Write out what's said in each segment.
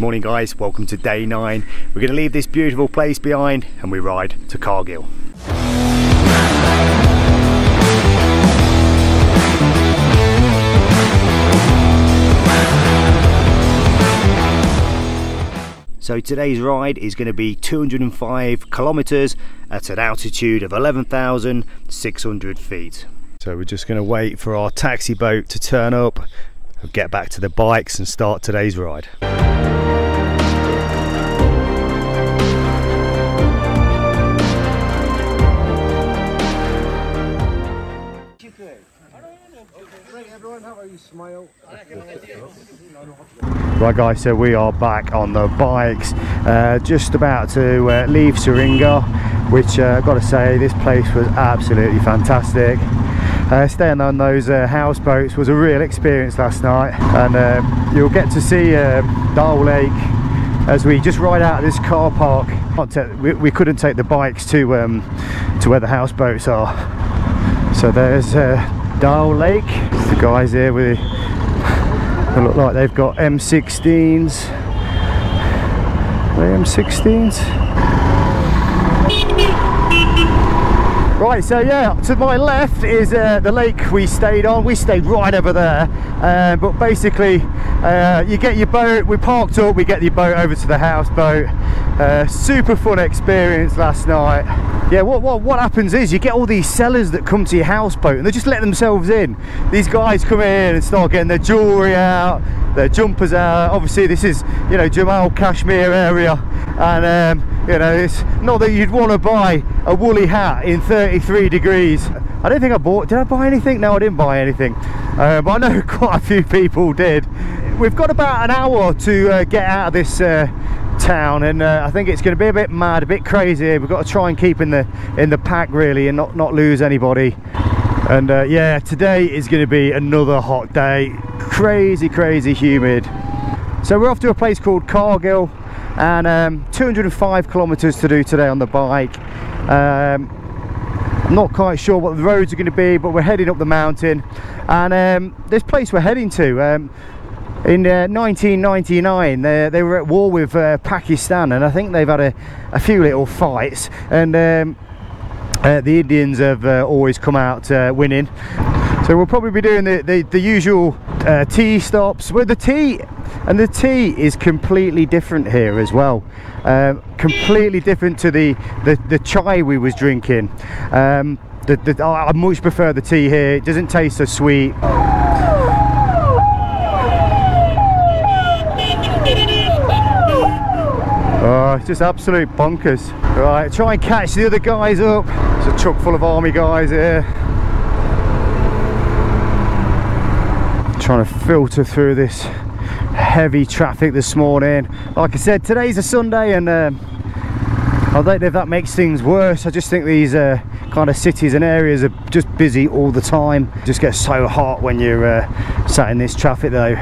morning guys, welcome to day 9. We're going to leave this beautiful place behind and we ride to Kargil. So today's ride is going to be 205 kilometers at an altitude of 11,600 feet. So we're just going to wait for our taxi boat to turn up, get back to the bikes and start today's ride. Right guys, so we are back on the bikes, just about to leave Singo, which I've got to say, this place was absolutely fantastic. Staying on those houseboats was a real experience last night, and you'll get to see Dal Lake as we just ride out of this car park. We couldn't take the bikes to where the houseboats are. So there's Dal Lake. It's the guys here with they look like they've got M16s. Are they M16s? Right, so yeah, to my left is the lake we stayed on. We stayed right over there, but basically you get your boat, we parked up, we get your boat over to the houseboat. Super fun experience last night. Yeah, what happens is you get all these sellers that come to your houseboat and they just let themselves in. These guys come in and start getting their jewellery out, their jumpers out. Obviously this is, you know, Jammu Kashmir area, and you know, it's not that you'd want to buy a woolly hat in 33 degrees. I don't think I bought, did I buy anything? No, I didn't buy anything, but I know quite a few people did. We've got about an hour to get out of this town, and I think it's going to be a bit mad, a bit crazy. We've got to try and keep in the pack really, and not lose anybody. And yeah, today is going to be another hot day, crazy humid. So we're off to a place called Kargil, and 205 kilometers to do today on the bike. I'm not quite sure what the roads are going to be, but we're heading up the mountain, and this place we're heading to, in 1999 they were at war with Pakistan, and I think they've had a few little fights, and the Indians have always come out winning. So we'll probably be doing the usual tea stops with the tea, and the tea is completely different here as well, completely different to the chai we was drinking. I much prefer the tea here. It doesn't taste so sweet. Oh, it's just absolute bonkers. Right, try and catch the other guys up. It's a truck full of army guys here. Trying to filter through this heavy traffic this morning. Like I said, today's a Sunday, and I don't know if that makes things worse. I just think these kind of cities and areas are just busy all the time. It just gets so hot when you're sat in this traffic though.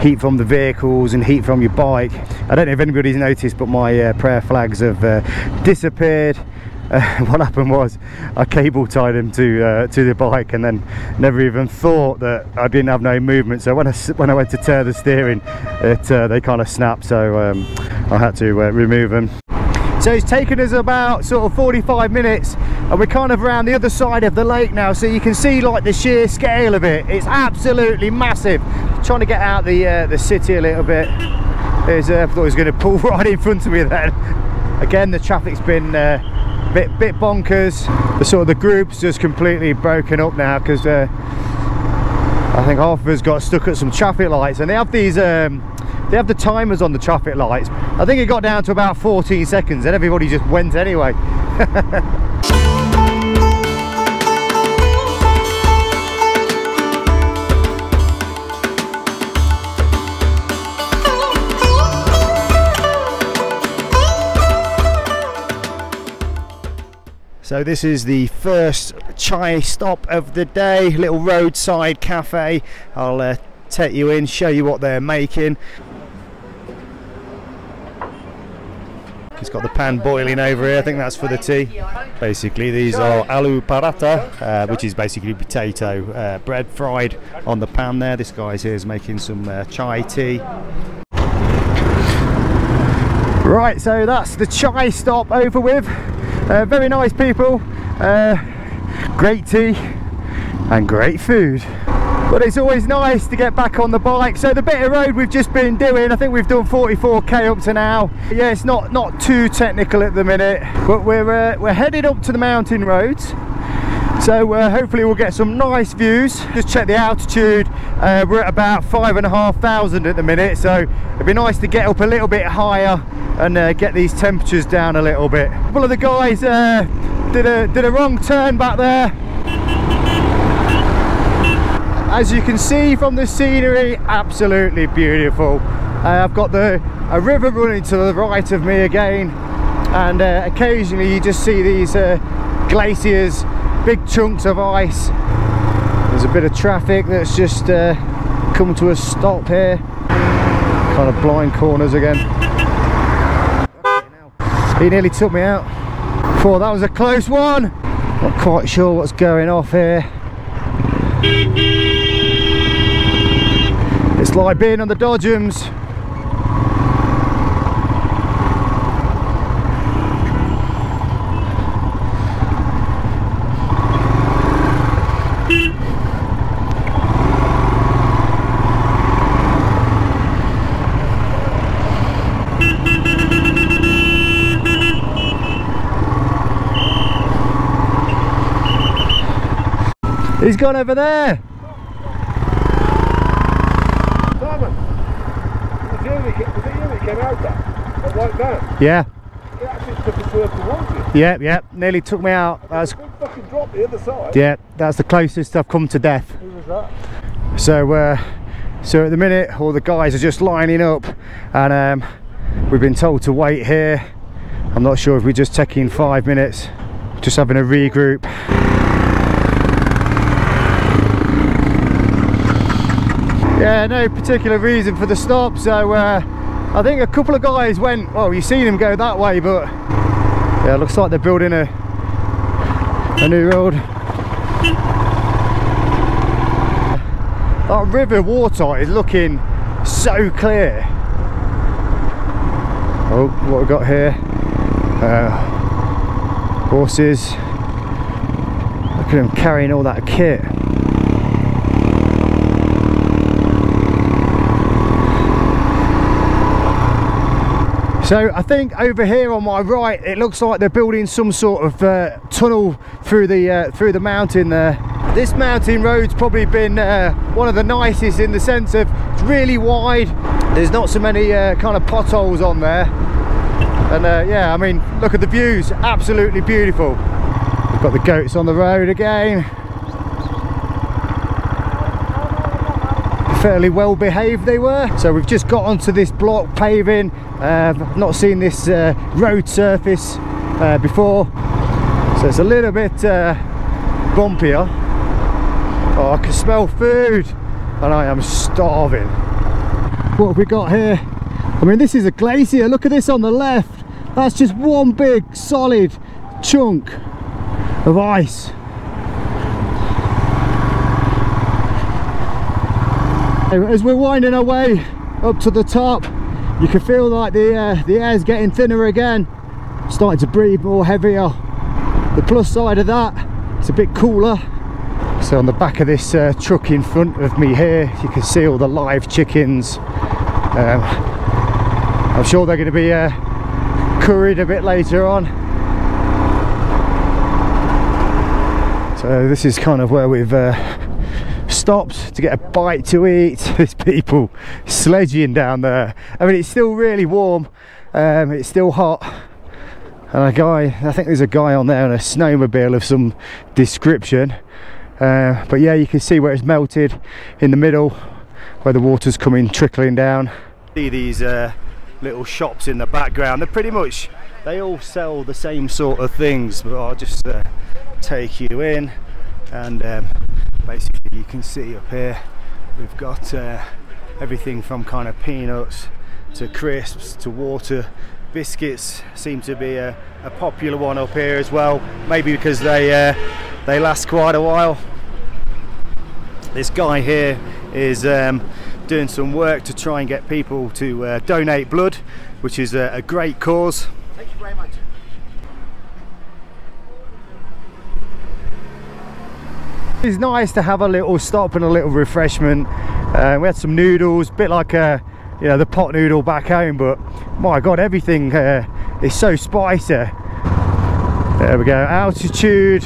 Heat from the vehicles and heat from your bike. I don't know if anybody's noticed, but my prayer flags have disappeared. What happened was I cable tied them to the bike, and then never even thought that I didn't have no movement. So when I went to tear the steering, they kind of snapped. So I had to remove them. So it's taken us about sort of 45 minutes, and we're kind of around the other side of the lake now, so you can see like the sheer scale of it. It's absolutely massive. Trying to get out the city a little bit. I thought it was going to pull right in front of me then. Again, the traffic's been bit bonkers. The group's just completely broken up now, because I think half of us got stuck at some traffic lights, and they have these they have the timers on the traffic lights. I think it got down to about 14 seconds and everybody just went anyway. So this is the first chai stop of the day, little roadside cafe. I'll take you in, show you what they're making. It's got the pan boiling over here. I think that's for the tea. Basically these are aloo paratha, which is basically potato bread fried on the pan there. This guy's here is making some chai tea. Right, so that's the chai stop over with. Very nice people, great tea and great food. But it's always nice to get back on the bike. So the bit of road we've just been doing, I think we've done 44k up to now. Yeah, it's not too technical at the minute, but we're headed up to the mountain roads. So hopefully we'll get some nice views. Just check the altitude. We're at about 5,500 at the minute, so it'd be nice to get up a little bit higher and get these temperatures down a little bit. A couple of the guys did a wrong turn back there. As you can see from the scenery, absolutely beautiful. I've got a river running to the right of me again, and occasionally you just see these glaciers, big chunks of ice. There's a bit of traffic that's just come to a stop here. Kind of blind corners again. He nearly took me out. Oh, that was a close one. Not quite sure what's going off here. It's like being on the Dodgems. He's gone over there. Simon, was it you that came out there? Like that? Yeah. It actually took a swerve towards you. Yeah, nearly took me out. That's a big fucking drop the other side. Yeah, that's the closest I've come to death. Who was that? So at the minute all the guys are just lining up, and we've been told to wait here. I'm not sure if we're just taking 5 minutes, just having a regroup. Yeah, no particular reason for the stop. So I think a couple of guys went, well, you've seen them go that way, but yeah, it looks like they're building a new road. That river water is looking so clear. Oh, what we got here? Horses. Look at them carrying all that kit. So I think over here on my right, it looks like they're building some sort of tunnel through the mountain there. This mountain road's probably been one of the nicest in the sense of it's really wide. There's not so many kind of potholes on there, and yeah, I mean, look at the views, absolutely beautiful. We've got the goats on the road again. Fairly well behaved they were. So we've just got onto this block paving. I've not seen this road surface before, so it's a little bit bumpier. Oh, I can smell food and I am starving. What have we got here? I mean, this is a glacier. Look at this on the left. That's just one big solid chunk of ice. As we're winding our way up to the top, you can feel like the air's getting thinner again, starting to breathe more heavier. The plus side of that, it's a bit cooler. So on the back of this truck in front of me here, you can see all the live chickens. I'm sure they're going to be curried a bit later on. So this is kind of where we've stopped to get a bite to eat. There's people sledging down there. I mean, it's still really warm, it's still hot, and a guy, I think there's a guy on there on a snowmobile of some description, but yeah, you can see where it's melted in the middle, where the water's coming trickling down. See these little shops in the background. They're pretty much, they all sell the same sort of things, but I'll just take you in, and basically you can see up here we've got everything from kind of peanuts to crisps to water. Biscuits seem to be a popular one up here as well, maybe because they last quite a while. This guy here is doing some work to try and get people to donate blood, which is a great cause. Thank you very much. It's nice to have a little stop and a little refreshment. We had some noodles, a bit like you know, the pot noodle back home, but my god, everything is so spicy. There we go, altitude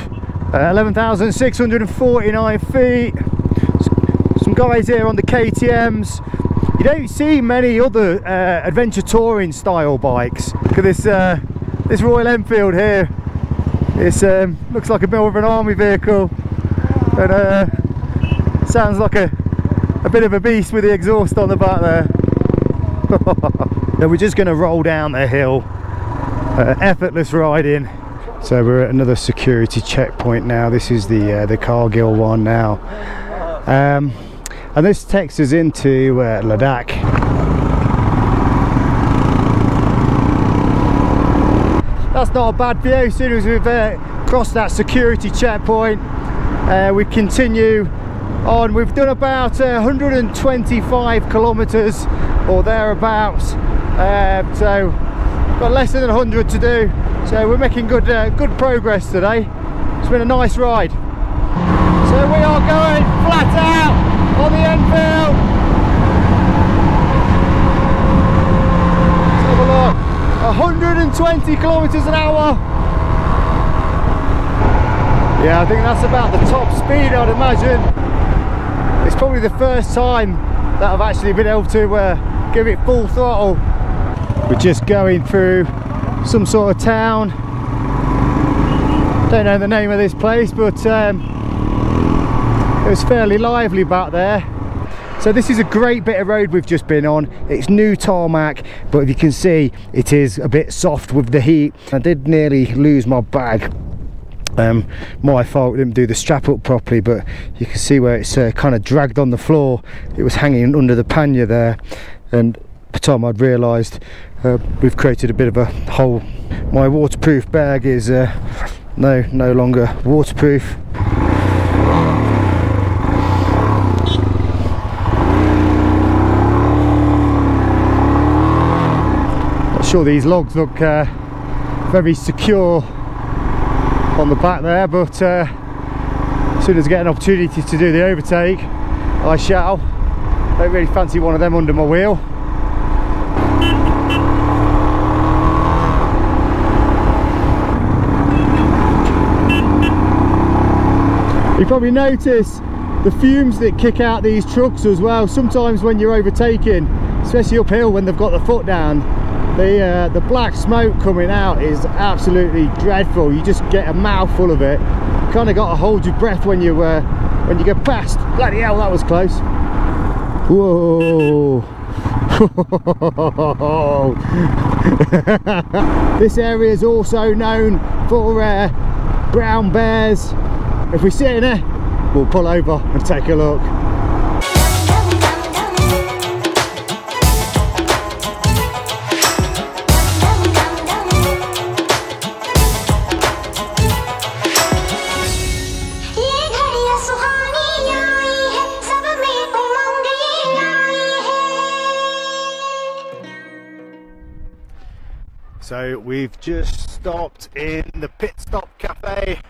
11,649 feet. Some guys here on the KTMs. You don't see many other adventure touring style bikes. Look at this Royal Enfield here. It looks like a bit of an army vehicle, and sounds like a bit of a beast with the exhaust on the back there. So we're just going to roll down the hill, effortless riding. So we're at another security checkpoint now. This is the Kargil one now, and this takes us into Ladakh. That's not a bad view. As soon as we've crossed that security checkpoint, we continue on. We've done about 125 kilometers or thereabouts, so got less than 100 to do, so we're making good progress today. It's been a nice ride. So we are going flat out on the Enfield. Let's have a look. 120 kilometers an hour. Yeah, I think that's about the top speed, I'd imagine. It's probably the first time that I've actually been able to give it full throttle. We're just going through some sort of town. Don't know the name of this place, but it was fairly lively back there. So this is a great bit of road we've just been on. It's new tarmac, but if you can see, it is a bit soft with the heat. I did nearly lose my bag. My fault, didn't do the strap up properly, but you can see where it's kind of dragged on the floor. It was hanging under the pannier there, and by the time I'd realised, we've created a bit of a hole. My waterproof bag is no longer waterproof. Not sure these logs look very secure on the back there, but as soon as I get an opportunity to do the overtake, I shall. Don't really fancy one of them under my wheel. You probably notice the fumes that kick out these trucks as well. Sometimes when you're overtaking, especially uphill when they've got the foot down, the black smoke coming out is absolutely dreadful. You just get a mouthful of it. You kind of got to hold your breath when you go past. Bloody hell, that was close. Whoa. This area is also known for brown bears. If we sit in it, we'll pull over and take a look. So we've just stopped in the Pit Stop Cafe.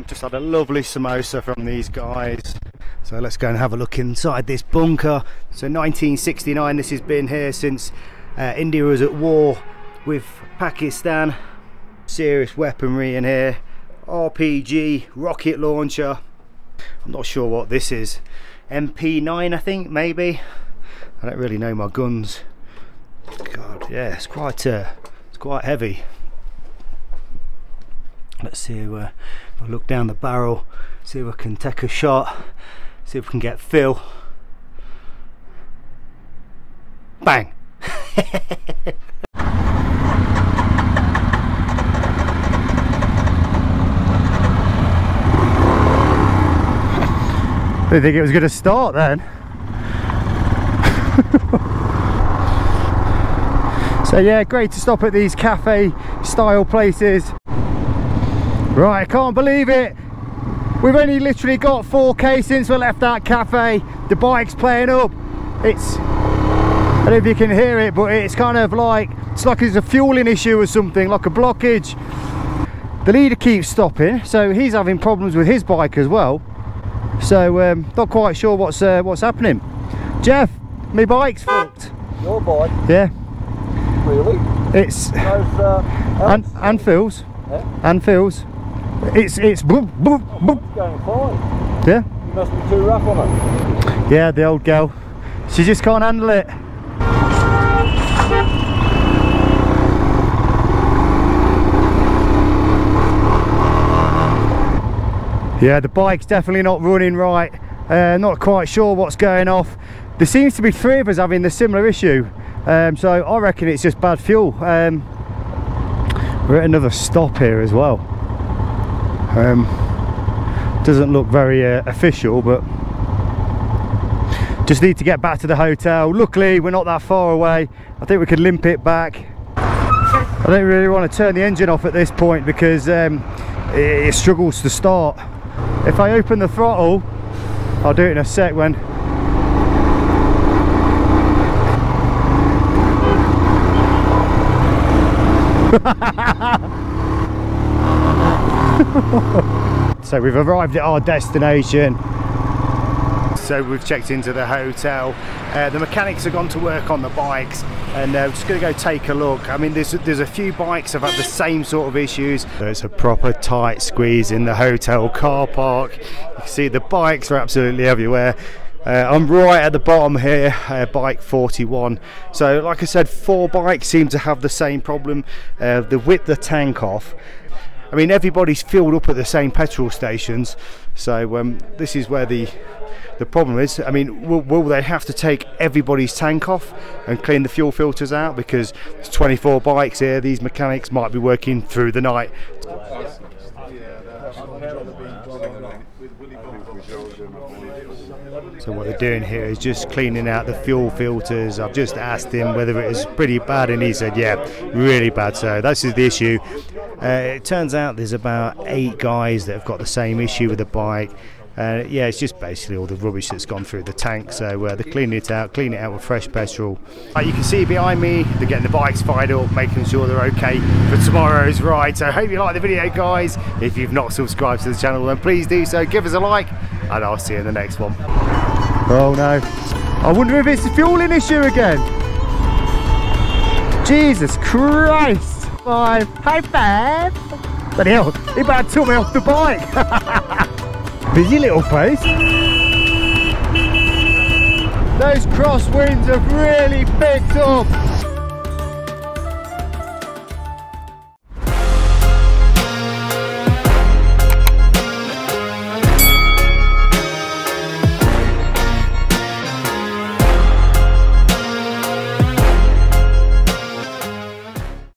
Just had a lovely samosa from these guys. So let's go and have a look inside this bunker. So 1969, this has been here since India was at war with Pakistan. Serious weaponry in here. RPG, rocket launcher. I'm not sure what this is. MP9 I think, maybe. I don't really know my guns. God, yeah, it's quite heavy. Let's see if I look down the barrel, see if I can take a shot, see if we can get Phil. Bang! Didn't think it was going to start then. So yeah, great to stop at these cafe style places. Right, I can't believe it. We've only literally got 4k since we left that cafe. The bike's playing up. it's, I don't know if you can hear it, but it's kind of like, it's like it's a fueling issue or something, like a blockage. The leader keeps stopping, so he's having problems with his bike as well. So not quite sure what's happening. Jeff, my bike's fucked. Your bike? Yeah. Really? It's and feels. Yeah? And feels. It's boop, boop, boop. It's going fine. Yeah. You must be too rough on it. Yeah, the old girl. She just can't handle it. Yeah, the bike's definitely not running right. Not quite sure what's going off. There seems to be 3 of us having the similar issue. So I reckon it's just bad fuel. We're at another stop here as well. Doesn't look very official, but just need to get back to the hotel. Luckily we're not that far away. I think we could limp it back. I don't really want to turn the engine off at this point because it struggles to start. If I open the throttle, I'll do it in a sec when. So we've arrived at our destination. So we've checked into the hotel. The mechanics have gone to work on the bikes, and we're just going to go take a look. I mean, there's a few bikes have had the same sort of issues. There's a proper tight squeeze in the hotel car park. You can see the bikes are absolutely everywhere. I'm right at the bottom here, bike 41. So like I said, 4 bikes seem to have the same problem. They whipped the tank off. I mean, everybody's filled up at the same petrol stations, so this is where the problem is. I mean, will they have to take everybody's tank off and clean the fuel filters out? Because there's 24 bikes here. These mechanics might be working through the night. So what they're doing here is just cleaning out the fuel filters. I've just asked him whether it was pretty bad, and he said, yeah, really bad. So that's the issue. It turns out there's about 8 guys that have got the same issue with the bike. Yeah, it's just basically all the rubbish that's gone through the tank. So they're cleaning it out with fresh petrol. You can see behind me, they're getting the bikes fired up, making sure they're okay for tomorrow's ride. So I hope you like the video, guys. If you've not subscribed to the channel, then please do so. Give us a like, and I'll see you in the next one. Oh no, I wonder if it's a fueling issue again. Jesus Christ. 5, high 5. But hell, he about took me off the bike. Busy little place. Those crosswinds have really picked up.